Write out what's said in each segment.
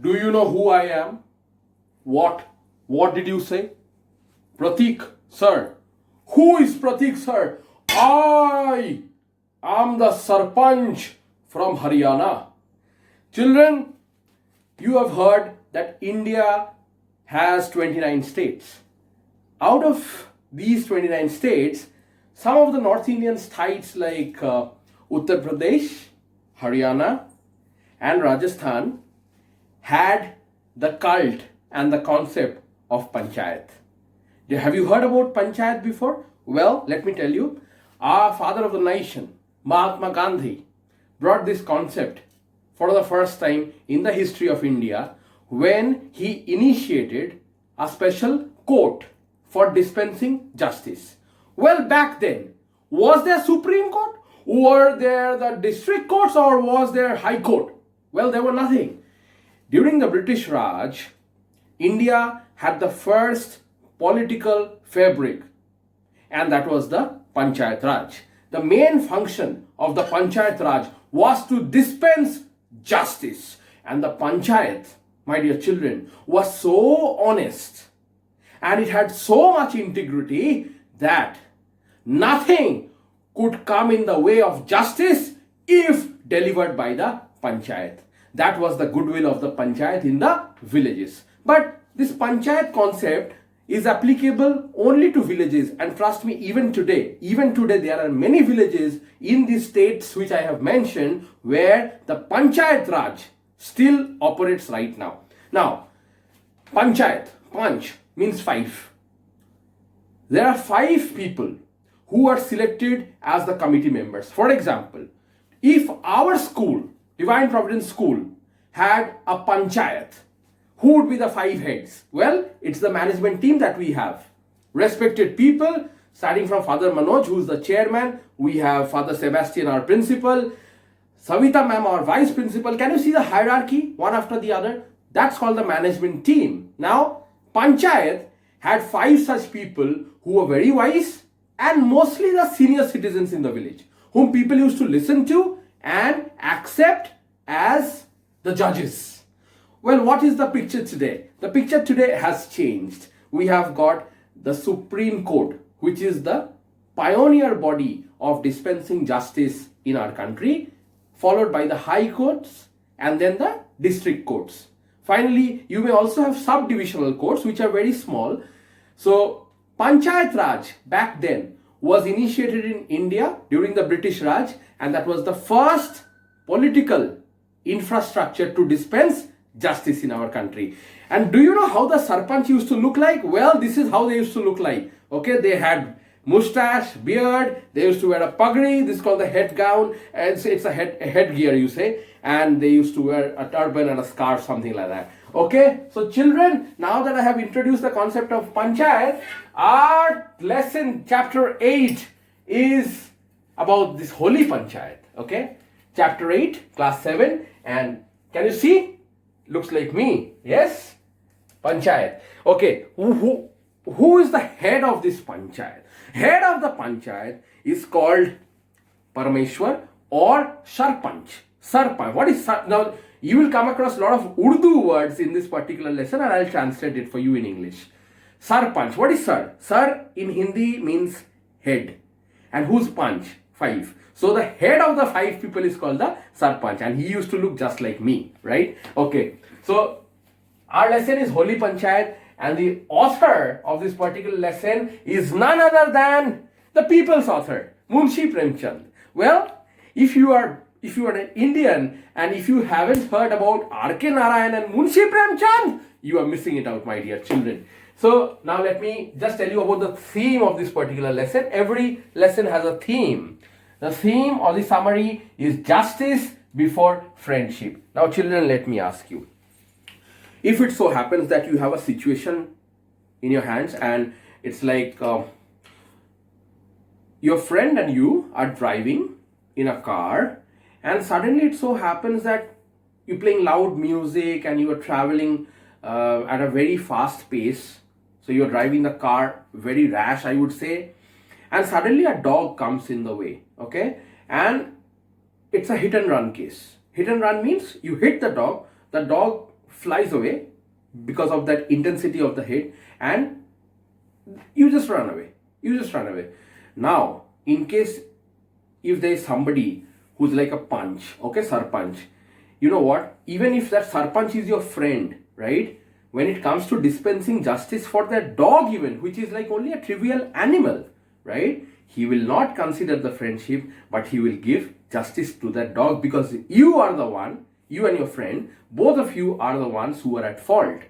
Do you know who I am? What? What did you say? Pratik, sir. Who is Pratik, sir? I am the Sarpanch from Haryana. Children, you have heard that India has 29 states. Out of these 29 states, some of the North Indian states like Uttar Pradesh, Haryana, and Rajasthan had the cult and the concept of panchayat. Have you heard about panchayat before? Well, let me tell you, our father of the nation, Mahatma Gandhi, brought this concept for the first time in the history of India when he initiated a special court for dispensing justice. Well, back then, was there Supreme Court? Were there the district courts or was there High Court? Well, there were nothing. During the British Raj, India had the first political fabric, and that was the Panchayat Raj. The main function of the Panchayat Raj was to dispense justice. And the Panchayat, my dear children, was so honest and it had so much integrity that nothing could come in the way of justice if delivered by the Panchayat. That was the goodwill of the Panchayat in the villages. But this Panchayat concept is applicable only to villages, and trust me, even today there are many villages in these states which I have mentioned where the Panchayat Raj still operates right now. Now, Panchayat, Panch means five. There are 5 people who are selected as the committee members. For example, if our school, Divine Providence School, had a Panchayat, who would be the 5 heads? Well, it's the management team that we have. Respected people, starting from Father Manoj, who is the chairman. We have Father Sebastian, our principal. Savita ma'am, our vice principal. Can you see the hierarchy, one after the other? That's called the management team. Now, Panchayat had 5 such people who were very wise and mostly the senior citizens in the village, whom people used to listen to and accept as the judges. Well, what is the picture today? The picture today has changed. We have got the Supreme Court, which is the pioneer body of dispensing justice in our country, followed by the high courts and then the district courts. Finally, you may also have subdivisional courts, which are very small. So, Panchayat Raj back then was initiated in India during the British Raj, and that was the first political infrastructure to dispense justice in our country. And do you know how the Sarpanch used to look like? Well, this is how they used to look like. Okay, they had mustache, beard, they used to wear a pagri, this is called the head gown, and it's a headgear, you say, and they used to wear a turban and a scarf, something like that. Okay, so children, now that I have introduced the concept of Panchayat, our lesson chapter 8 is about this holy Panchayat. Okay, chapter 8, class 7, and can you see? Looks like me. Yes? Panchayat. Okay, who is the head of this Panchayat? Head of the Panchayat is called Parameshwar or Sarpanch. Sarpanch. What is Sarpanch? Now, you will come across a lot of Urdu words in this particular lesson and I'll translate it for you in English. Sarpanch. What is Sar? Sar in Hindi means head. And who's Panch? 5. So the head of the 5 people is called the Sarpanch, and he used to look just like me, right? Okay, so our lesson is Holy Panchayat, and the author of this particular lesson is none other than the people's author, Munshi Premchand. Well, if you are an Indian and if you haven't heard about R.K. Narayan and Munshi Premchand, you are missing it out, my dear children. So now let me just tell you about the theme of this particular lesson. Every lesson has a theme. The theme or the summary is justice before friendship. Now children, let me ask you. If it so happens that you have a situation in your hands and it's like your friend and you are driving in a car and suddenly it so happens that you're playing loud music and you are traveling at a very fast pace. So you're driving the car very rash, I would say, and suddenly a dog comes in the way, okay? And it's a hit and run case. Hit and run means you hit the dog flies away because of that intensity of the hit, and you just run away. You just run away. Now, in case if there is somebody who's like a punch, okay, sarpanch, you know what? Even if that sarpanch is your friend, right? When it comes to dispensing justice for that dog, even, which is like only a trivial animal, right? He will not consider the friendship, but he will give justice to that dog, because you are the one, you and your friend, both of you are the ones who are at fault,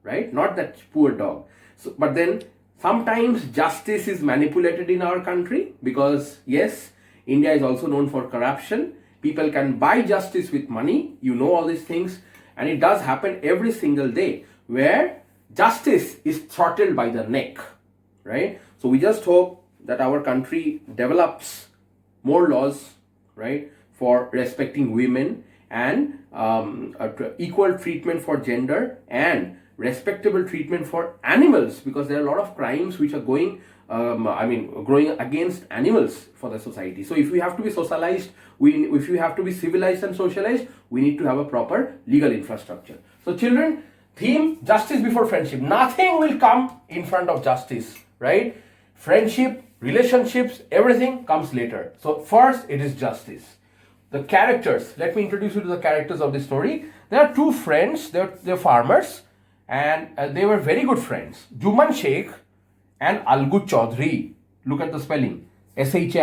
right? Not that poor dog. So, but then sometimes justice is manipulated in our country, because yes, India is also known for corruption. People can buy justice with money. You know all these things. And it does happen every single day, where justice is throttled by the neck, right? So we just hope that our country develops more laws, right, for respecting women, and equal treatment for gender, and respectable treatment for animals, because there are a lot of crimes which are growing against animals for the society. So if we have to be socialized, if we have to be civilized and socialized, we need to have a proper legal infrastructure. So children, theme, justice before friendship. Nothing will come in front of justice, right? Friendship, relationships, everything comes later. So first it is justice. The characters, let me introduce you to the characters of the story. There are two friends, they're farmers, and they were very good friends. Juman Sheikh and Algu Chaudhary. Look at the spelling, Shaikh,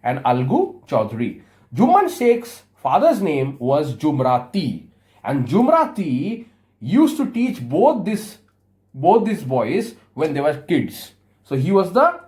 and Algu Chaudhary. Juman Sheikh's father's name was Jumrati, and Jumrati used to teach both these boys when they were kids. So he was the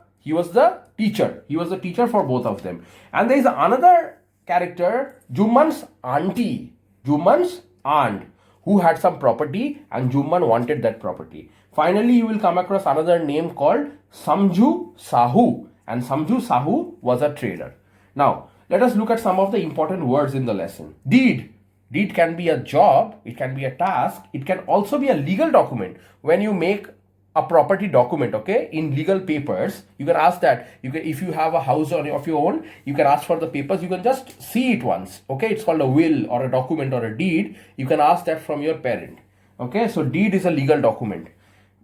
teacher. He was the teacher for both of them. And there is another character, Juman's auntie, Juman's aunt, who had some property, and Juman wanted that property. Finally, you will come across another name called Samju Sahu, and Samju Sahu was a trader. Now, let us look at some of the important words in the lesson. Deed. Deed can be a job, it can be a task, it can also be a legal document. When you make a property document, okay, in legal papers, you can ask that. If you have a house of your own, you can ask for the papers. You can just see it once, okay. It's called a will or a document or a deed. You can ask that from your parent, okay. So deed is a legal document.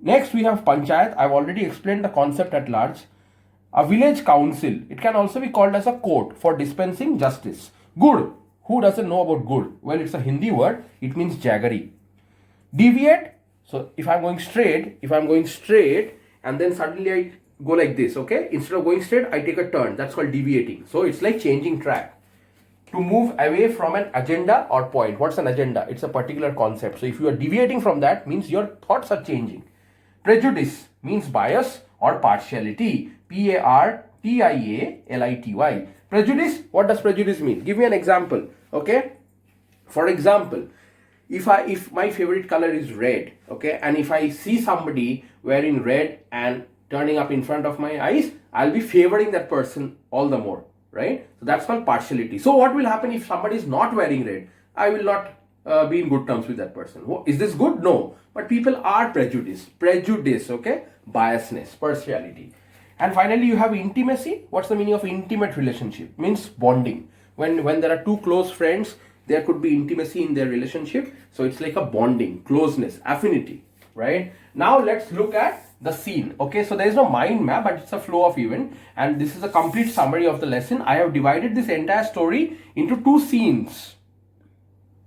Next we have panchayat. I've already explained the concept at large. A village council. It can also be called as a court for dispensing justice. Good. Who doesn't know about good? Well, it's a Hindi word. It means jaggery. Deviate. So if I'm going straight, and then suddenly I go like this, okay? Instead of going straight, I take a turn. That's called deviating. So it's like changing track. To move away from an agenda or point. What's an agenda? It's a particular concept. So if you are deviating from that, means your thoughts are changing. Prejudice means bias or partiality. Partiality. Prejudice, what does prejudice mean? Give me an example, okay? For example, if my favorite color is red, okay, and if I see somebody wearing red and turning up in front of my eyes, I'll be favoring that person all the more, right? So that's called partiality. So what will happen if somebody is not wearing red? I will not be in good terms with that person. Is this good? No. But people are prejudiced. Prejudice, okay? Biasness, partiality. And finally, you have intimacy. What's the meaning of intimate relationship? Means bonding. When there are two close friends, there could be intimacy in their relationship. So it's like a bonding, closeness, affinity, right? Now let's look at the scene. Okay, so there is no mind map, but it's a flow of event. And this is a complete summary of the lesson. I have divided this entire story into two scenes.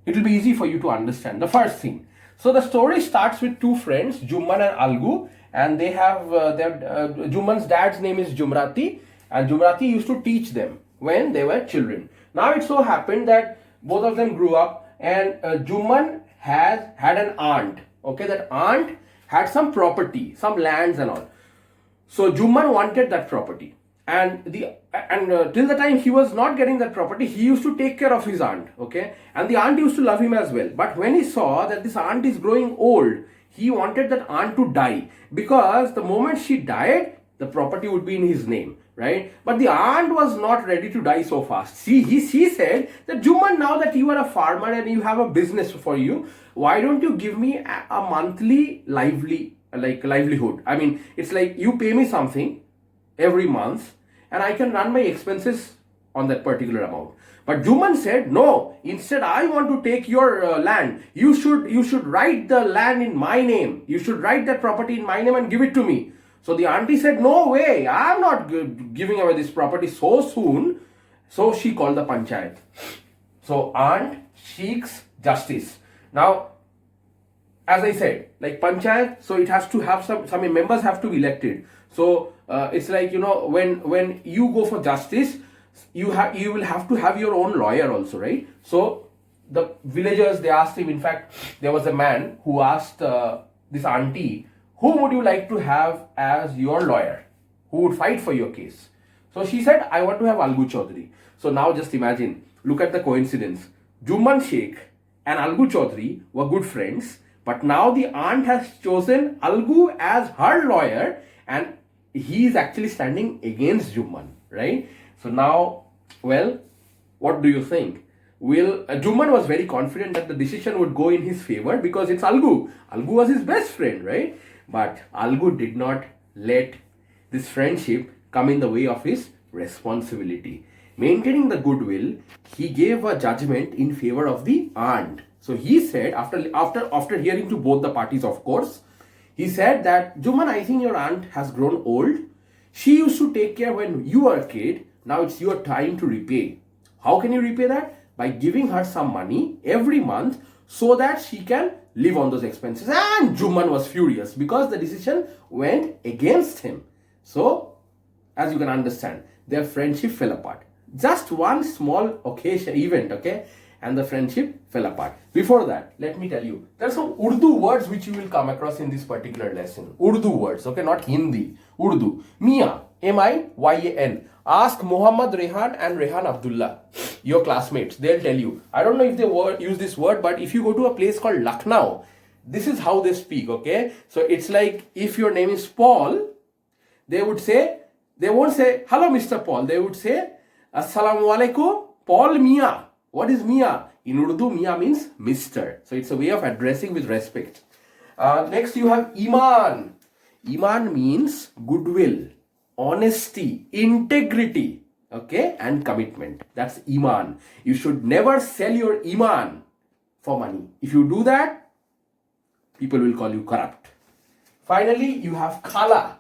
It will be easy for you to understand. The first scene. So the story starts with two friends, Juman and Algu. And they have Juman's dad's name is Jumrati, and Jumrati used to teach them when they were children. Now it so happened that both of them grew up, and Juman had an aunt. Okay, that aunt had some property, some lands and all. So Juman wanted that property, and till the time he was not getting that property, he used to take care of his aunt. Okay, and the aunt used to love him as well. But when he saw that this aunt is growing old, he wanted that aunt to die, because the moment she died, the property would be in his name, right? But the aunt was not ready to die so fast. She said that, Juman, now that you are a farmer and you have a business for you, why don't you give me a monthly livelihood? I mean, it's like you pay me something every month and I can run my expenses on that particular amount. But Juman said, no, instead I want to take your land. You should write the land in my name. You should write that property in my name and give it to me. So the auntie said, no way, I'm not giving away this property so soon. So she called the panchayat. So aunt seeks justice. Now, as I said, like panchayat, so it has to have some members have to be elected. So it's like, when you go for justice, you will have to have your own lawyer also, right? So the villagers, they asked him. In fact, there was a man who asked this auntie, who would you like to have as your lawyer, who would fight for your case? So she said, I want to have Algu Chaudhary. So now just imagine, look at the coincidence. Juman Sheikh and Algu Chaudhary were good friends, but now the aunt has chosen Algu as her lawyer, and he is actually standing against Juman, right? So now, well, what do you think? Juman was very confident that the decision would go in his favor because it's Algu. Algu was his best friend, right? But Algu did not let this friendship come in the way of his responsibility. Maintaining the goodwill, he gave a judgment in favor of the aunt. So he said, after hearing to both the parties, of course, he said that, Juman, I think your aunt has grown old. She used to take care when you were a kid. Now it's your time to repay. How can you repay that? By giving her some money every month so that she can live on those expenses. And Juman was furious because the decision went against him. So, as you can understand, their friendship fell apart. Just one small event, okay? And the friendship fell apart. Before that, let me tell you, there are some Urdu words which you will come across in this particular lesson. Urdu words, okay? Not Hindi. Urdu. Miyan, M-I-Y-A-N. Ask Muhammad Rehan and Rehan Abdullah, your classmates. They'll tell you. I don't know if they use this word, but if you go to a place called Lucknow, this is how they speak, okay? So it's like if your name is Paul, they won't say, hello, Mr. Paul. They would say, Assalamu alaikum, Paul Mia. What is Mia? In Urdu, Mia means Mr. So it's a way of addressing with respect. Next, you have Iman. Iman means goodwill, honesty, integrity, okay, and commitment. That's Iman. You should never sell your Iman for money. If you do that, people will call you corrupt. Finally, you have Khala.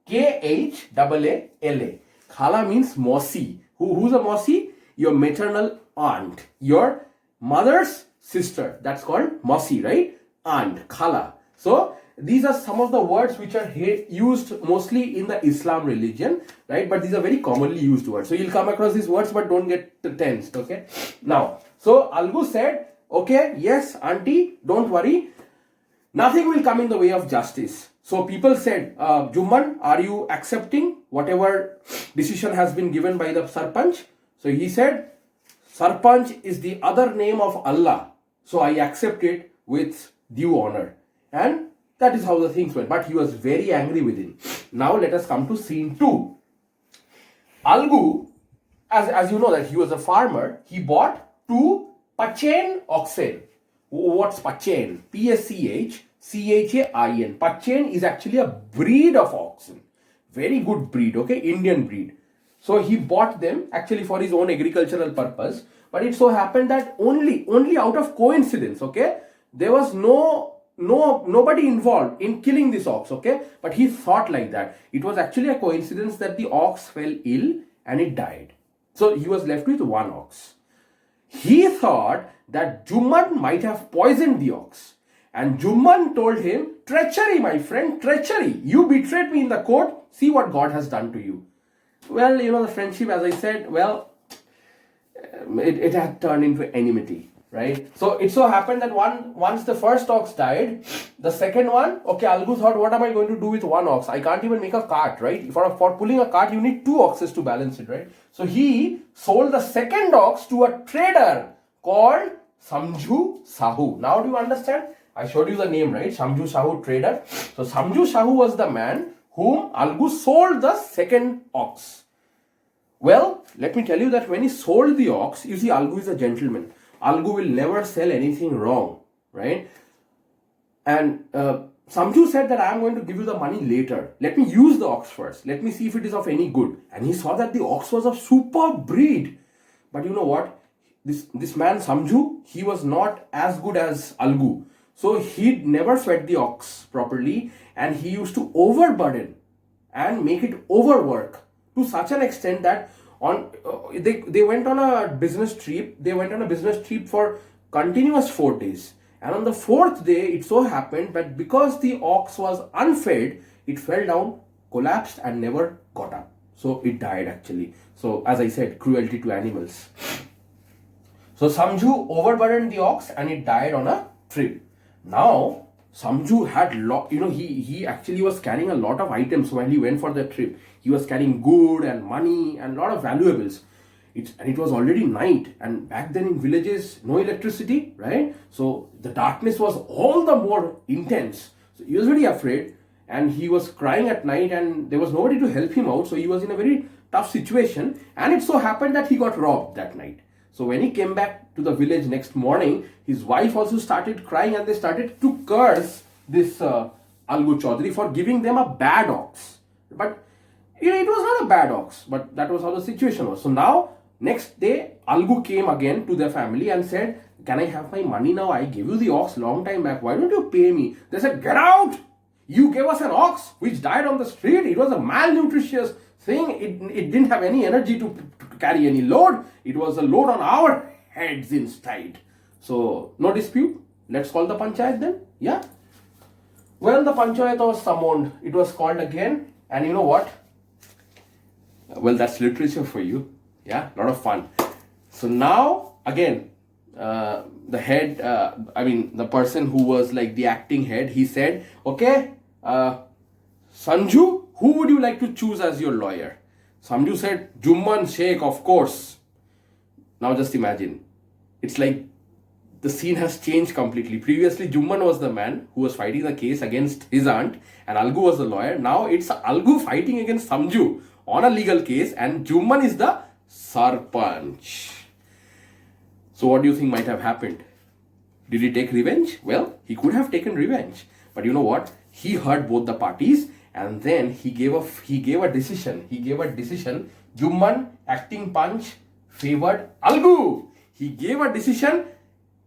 K-H-A-A-L-A. Khala means Mausi. Who's a Mausi? Your maternal aunt. Your mother's sister. That's called Mausi, right? Aunt. Khala. So, these are some of the words which are used mostly in the Islam religion, right? But these are very commonly used words. So, you'll come across these words, but don't get tensed, okay? Now, so Algu said, okay, yes, auntie, don't worry. Nothing will come in the way of justice. So people said, Juman, are you accepting whatever decision has been given by the Sarpanch? So he said, Sarpanch is the other name of Allah. So I accept it with due honor. And that is how the things went. But he was very angry with him. Now let us come to scene 2. Algu, as you know that he was a farmer, he bought 2 Pachain oxen. What's Pachain? P-A-C-H-C-H-A-I-N. Pachain is actually a breed of oxen. Very good breed, okay? Indian breed. So he bought them actually for his own agricultural purpose. But it so happened that only out of coincidence, okay? There was nobody involved in killing this ox, okay? But he thought like that. It was actually a coincidence that the ox fell ill and it died. So he was left with 1 ox. He thought that Juman might have poisoned the ox. And Juman told him, treachery, my friend, treachery. You betrayed me in the court. See what God has done to you. Well, the friendship, as I said, well, it had turned into enmity, right? So it so happened that once the first ox died, the second one, okay, Algu thought, what am I going to do with 1 ox? I can't even make a cart, right? For pulling a cart, you need 2 oxes to balance it, right? So he sold the second ox to a trader called Samju Sahu. Now do you understand? I showed you the name, right? Samju Sahu trader. So Samju Sahu was the man whom Algu sold the second ox. Well, let me tell you that when he sold the ox, you see, Algu is a gentleman. Algu will never sell anything wrong, right? And Samju said that I am going to give you the money later. Let me use the ox first. Let me see if it is of any good. And he saw that the ox was of superb breed. But you know what? This man Samju, he was not as good as Algu. So he never fed the ox properly, and he used to overburden and make it overwork to such an extent that they went on a business trip. They went on a business trip for continuous 4 days. And on the fourth day, it so happened that because the ox was unfed, it fell down, collapsed, and never got up. So it died actually. So as I said, cruelty to animals. So Samju overburdened the ox and it died on a trip. Now Samju had he actually was carrying a lot of items when he went for the trip. He was carrying good and money and a lot of valuables. And it was already night, and back then in villages, no electricity, right? So the darkness was all the more intense. So he was very afraid, and he was crying at night, and there was nobody to help him out. So he was in a very tough situation, and it so happened that he got robbed that night. So when he came back to the village next morning, his wife also started crying, and they started to curse this Algu Chaudhary for giving them a bad ox. But it was not a bad ox, but that was how the situation was. So now, next day, Algu came again to their family and said, "Can I have my money now? I gave you the ox long time back. Why don't you pay me?" They said, "Get out! You gave us an ox which died on the street. It was a malnutritious thing. It didn't have any energy to carry any load. It was a load on our heads instead." So, no dispute. Let's call the panchayat then. Yeah. Well, the panchayat was summoned. It was called again. And you know what? Well, that's literature for you. Yeah, a lot of fun. So now, again, the head, the person who was like the acting head, he said, "Okay, Sanju, who would you like to choose as your lawyer?" Sanju said, "Jumman Sheikh, of course." Now just imagine, it's like the scene has changed completely. Previously, Jumman was the man who was fighting the case against his aunt, and Algu was the lawyer. Now it's Algu fighting against Samju on a legal case, and Jumman is the Sarpanch. So what do you think might have happened? Did he take revenge? Well, he could have taken revenge. But you know what? He heard both the parties, and then he gave a decision. Jumman, acting Panch, favored Algu. He gave a decision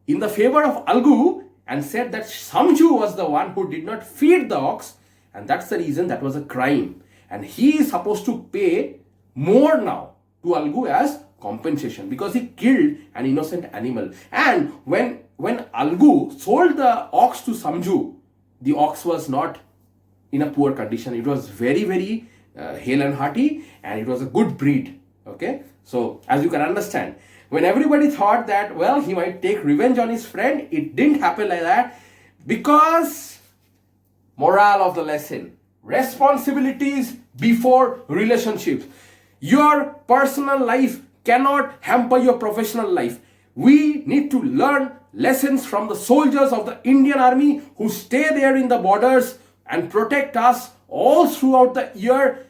in the favor of Algu and said that Samju was the one who did not feed the ox, and that's the reason that was a crime. And he is supposed to pay more now to Algu as compensation because he killed an innocent animal. And when Algu sold the ox to Samju, the ox was not in a poor condition. It was very, very hale and hearty, and it was a good breed. Okay, so as you can understand, when everybody thought that, well, he might take revenge on his friend, it didn't happen like that, because moral of the lesson: responsibilities before relationships. Your personal life cannot hamper your professional life. We need to learn lessons from the soldiers of the Indian Army who stay there in the borders and protect us all throughout the year.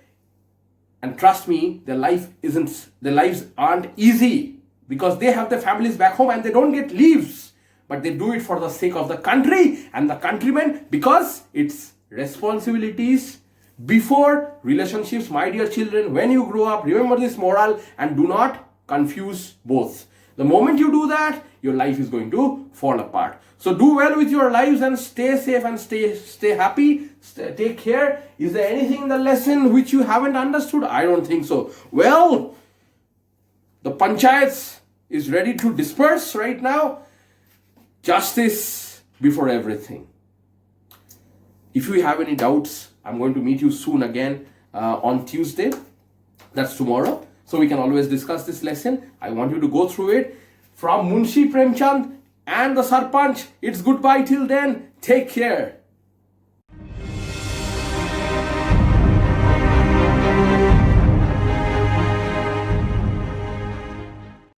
And trust me, their lives aren't easy because they have their families back home and they don't get leaves. But they do it for the sake of the country and the countrymen, because it's responsibilities before relationships. My dear children, when you grow up, remember this moral and do not confuse both. The moment you do that, your life is going to fall apart. So do well with your lives and stay safe and stay happy. Take care. Is there anything in the lesson which you haven't understood? I don't think so. Well, the panchayats is ready to disperse right now. Justice before everything. If you have any doubts, I'm going to meet you soon again on Tuesday. That's tomorrow. So we can always discuss this lesson. I want you to go through it. From Munshi Premchand and the Sarpanch, it's goodbye till then. Take care.